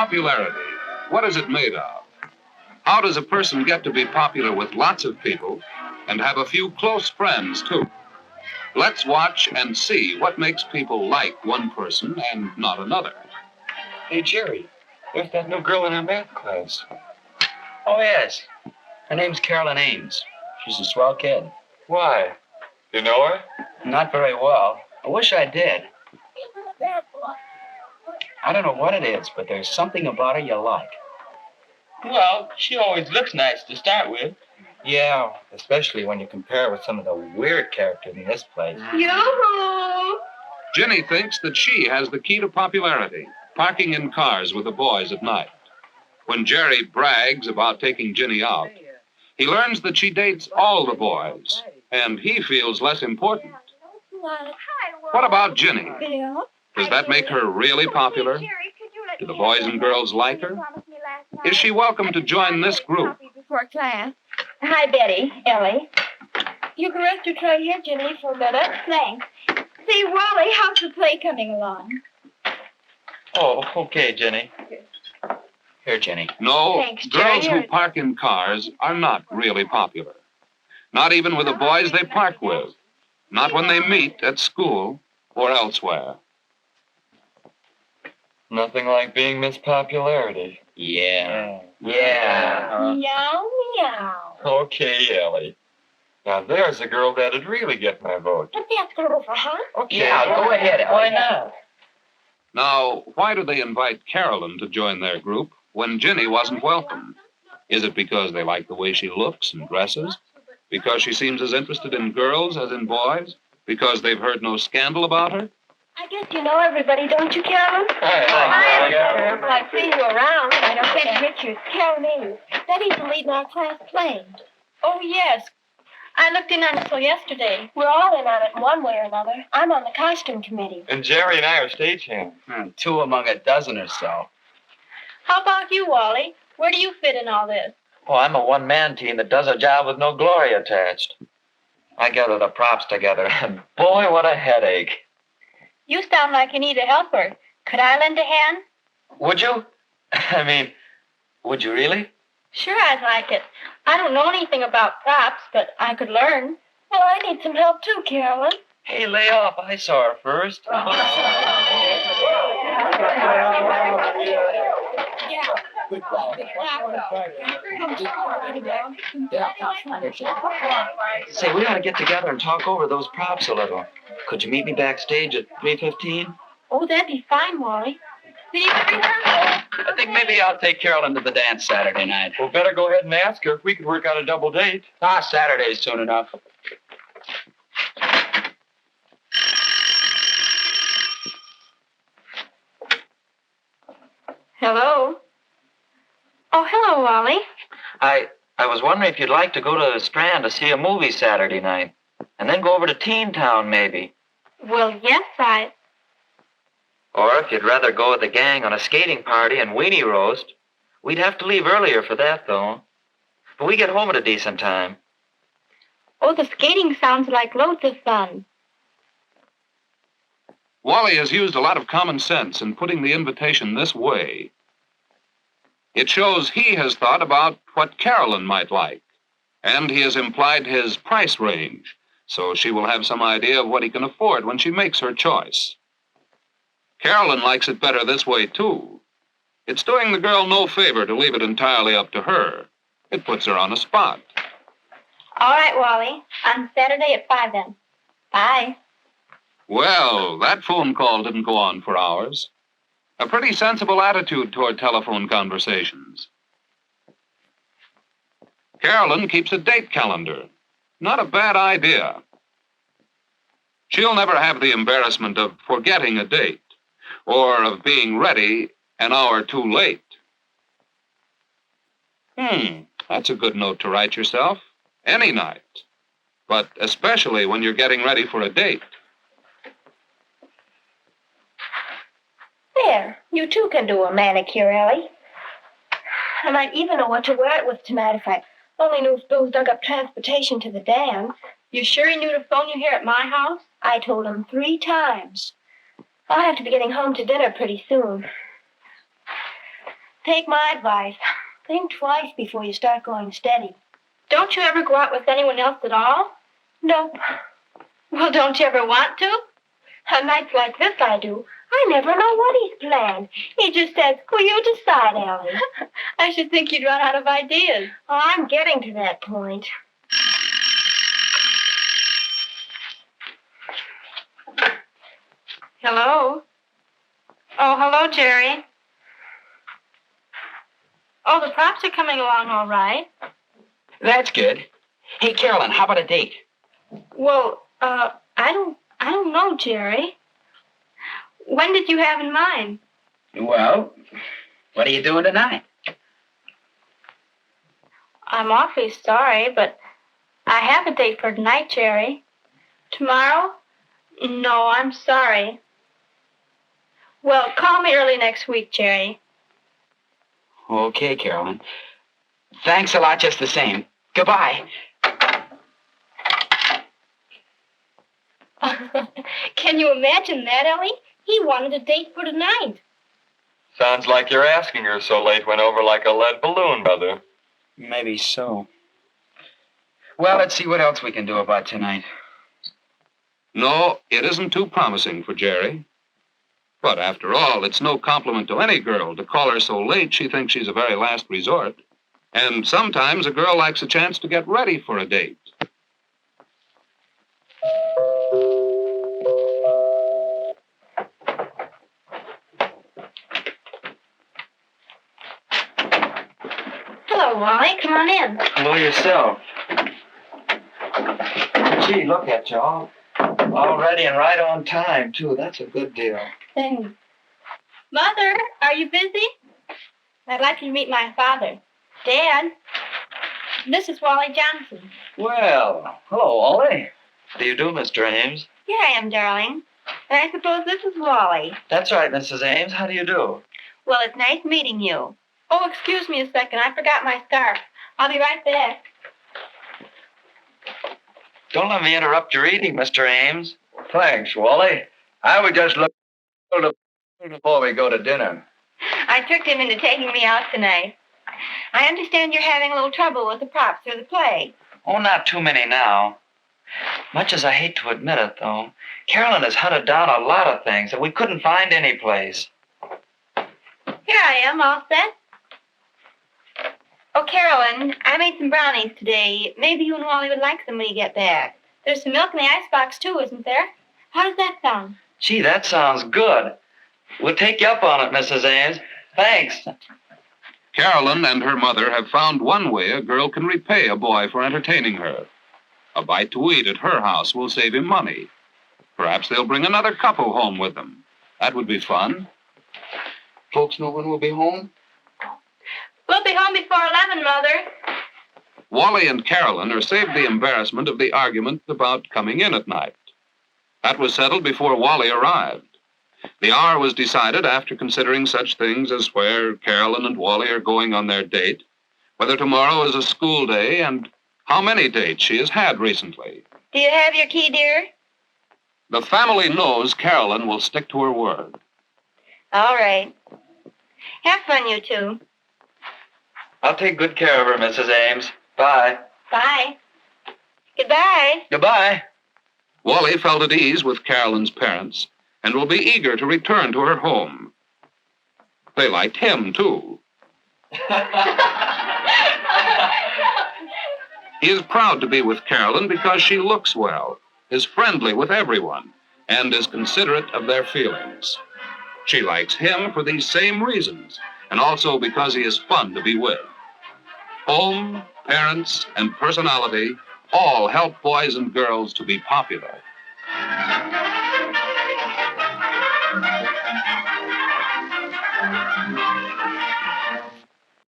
Popularity. What is it made of? How does a person get to be popular with lots of people and have a few close friends, too? Let's watch and see what makes people like one person and not another. Hey, Jerry, there's that new girl in our math class. Oh, yes. Her name's Carolyn Ames. She's a swell kid. Why? You know her? Not very well. I wish I did. I don't know what it is, but there's something about her you like. Well, she always looks nice to start with. Yeah, especially when you compare her with some of the weird characters in this place. Yoo-hoo! Ginny thinks that she has the key to popularity, parking in cars with the boys at night. When Jerry brags about taking Ginny out, he learns that she dates all the boys, and he feels less important. What about Ginny? Bill? Does that make her really popular? Do the boys and girls like her? Is she welcome to join this group? Before class. Hi, Betty. Ellie. You can rest your tray here, Ginny, for a minute. Thanks. Say, Wally, how's the play coming along? Oh, okay, Jenny. Here, Jenny. No, Thanks, girls Jerry. who park in cars are not really popular. Not even with the boys they park with. Not when they meet at school or elsewhere. Nothing like being Miss Popularity. Yeah. Meow, meow. Okay, Ellie. Now there's a girl that'd really get my vote. Let that go over, huh? Okay. Yeah, go ahead. Why not? Now, why do they invite Carolyn to join their group when Ginny wasn't welcome? Is it because they like the way she looks and dresses? Because she seems as interested in girls as in boys? Because they've heard no scandal about her? I guess you know everybody, don't you, Carolyn? Hi. I've seen you around. I don't think Richard. Carolyn Ames. Betty's the lead in our class play. Oh, yes. I looked in on it till yesterday. We're all in on it in one way or another. I'm on the costume committee. And Jerry and I are stagehands. Two among a dozen or so. How about you, Wally? Where do you fit in all this? Oh, I'm a one-man team that does a job with no glory attached. I gather the props together. And boy, what a headache. You sound like you need a helper. Could I lend a hand? Would you? I mean, would you really? Sure, I'd like it. I don't know anything about props, but I could learn. Well, I need some help too, Carolyn. Hey, lay off. I saw her first. Say, we ought to get together and talk over those props a little. Could you meet me backstage at 3:15? Oh, that'd be fine, Wally. I think maybe I'll take Carolyn to the dance Saturday night. Well, better go ahead and ask her if we could work out a double date. Saturday's soon enough. Hello. Oh, hello, Wally. I was wondering if you'd like to go to the Strand to see a movie Saturday night. And then go over to Teen Town, maybe. Well, yes, Or if you'd rather go with the gang on a skating party and weenie roast. We'd have to leave earlier for that, though. But we get home at a decent time. Oh, the skating sounds like loads of fun. Wally has used a lot of common sense in putting the invitation this way. It shows he has thought about what Carolyn might like, and he has implied his price range, so she will have some idea of what he can afford when she makes her choice. Carolyn likes it better this way, too. It's doing the girl no favor to leave it entirely up to her. It puts her on a spot. All right, Wally. On Saturday at 5 then. Bye. Well, that phone call didn't go on for hours. A pretty sensible attitude toward telephone conversations. Carolyn keeps a date calendar. Not a bad idea. She'll never have the embarrassment of forgetting a date or of being ready an hour too late. That's a good note to write yourself. Any night. But especially when you're getting ready for a date. There. You too can do a manicure, Ellie. I might even know what to wear it with tonight if I only knew if Bill dug up transportation to the dance. You sure he knew to phone you here at my house? I told him 3 times. I'll have to be getting home to dinner pretty soon. Take my advice. Think twice before you start going steady. Don't you ever go out with anyone else at all? Nope. Well, don't you ever want to? On nights like this, I do. I never know what he's planned. He just says, will you decide, Ellie? I should think you'd run out of ideas. Oh, I'm getting to that point. Hello? Oh, hello, Jerry. Oh, the props are coming along all right. That's good. Hey, Carolyn, how about a date? Well, I don't know, Jerry. When did you have in mind? Well, what are you doing tonight? I'm awfully sorry, but I have a date for tonight, Jerry. Tomorrow? No, I'm sorry. Well, call me early next week, Jerry. Okay, Carolyn. Thanks a lot just the same. Goodbye. Can you imagine that, Ellie? He wanted a date for tonight. Sounds like your asking her so late went over like a lead balloon, Mother. Maybe so. Well, let's see what else we can do about tonight. No, it isn't too promising for Jerry. But after all, it's no compliment to any girl to call her so late she thinks she's a very last resort. And sometimes a girl likes a chance to get ready for a date. Hello, Wally. Come on in. Hello yourself. Gee, look at you all ready and right on time, too. That's a good deal. Thanks. Mother, are you busy? I'd like you to meet my father. Dad, this is Wally Johnson. Well, hello, Ollie. How do you do, Mr. Ames? Here I am, darling. And I suppose this is Wally. That's right, Mrs. Ames. How do you do? Well, it's nice meeting you. Oh, excuse me a second. I forgot my scarf. I'll be right back. Don't let me interrupt your eating, Mr. Ames. Thanks, Wally. I was just looking before we go to dinner. I tricked him into taking me out tonight. I understand you're having a little trouble with the props for the play. Oh, not too many now. Much as I hate to admit it, though, Carolyn has hunted down a lot of things that we couldn't find any place. Here I am, all set. Oh, Carolyn, I made some brownies today. Maybe you and Wally would like some when you get back. There's some milk in the icebox, too, isn't there? How does that sound? Gee, that sounds good. We'll take you up on it, Mrs. Ames. Thanks. Carolyn and her mother have found one way a girl can repay a boy for entertaining her. A bite to eat at her house will save him money. Perhaps they'll bring another couple home with them. That would be fun. Folks know when we'll be home? We'll be home before 11, Mother. Wally and Carolyn are saved the embarrassment of the argument about coming in at night. That was settled before Wally arrived. The hour was decided after considering such things as where Carolyn and Wally are going on their date, whether tomorrow is a school day, and how many dates she has had recently. Do you have your key, dear? The family knows Carolyn will stick to her word. All right. Have fun, you two. I'll take good care of her, Mrs. Ames. Bye. Bye. Goodbye. Goodbye. Wally felt at ease with Carolyn's parents and will be eager to return to her home. They liked him, too. He is proud to be with Carolyn because she looks well, is friendly with everyone, and is considerate of their feelings. She likes him for these same reasons, and also because he is fun to be with. Home, parents, and personality all help boys and girls to be popular.